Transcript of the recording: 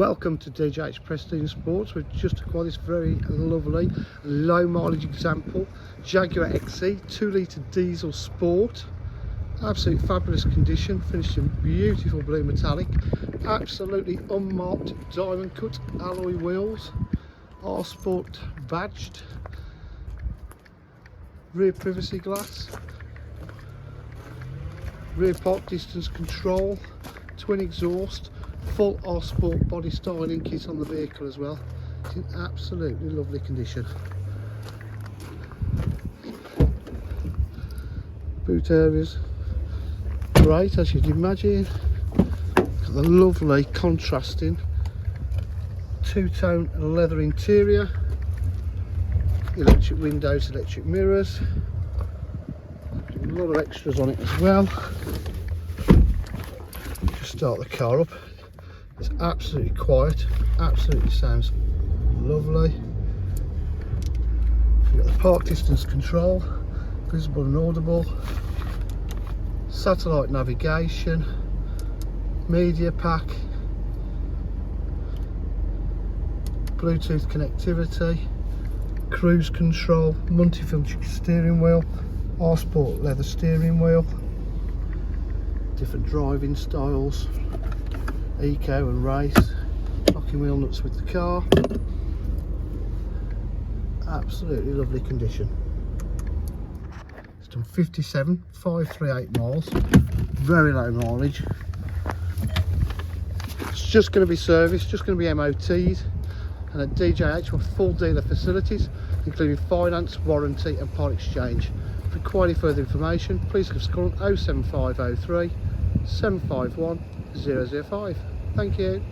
Welcome to DJH Prestige Sports. We've just acquired this very lovely low mileage example Jaguar XE 2 litre diesel sport. Absolute fabulous condition, finished in beautiful blue metallic, absolutely unmarked diamond cut alloy wheels, R Sport badged, rear privacy glass, rear park distance control, twin exhaust, full R Sport body styling kit on the vehicle as well. It's in absolutely lovely condition. Boot areas great, as you'd imagine. Got the lovely contrasting two-tone leather interior, electric windows, electric mirrors, a lot of extras on it as well. Just start the car up. It's absolutely quiet, absolutely sounds lovely. You've got the park distance control, visible and audible, satellite navigation, media pack, Bluetooth connectivity, cruise control, multi-function steering wheel, R Sport leather steering wheel, different driving styles, eco and race, locking wheel nuts with the car. Absolutely lovely condition. It's done 57,538 miles, very low mileage. It's just going to be serviced, just going to be MOT'd, and at DJH with full dealer facilities including finance, warranty and part exchange. If you require any further information, please give us a call on 07503 751 005. Thank you.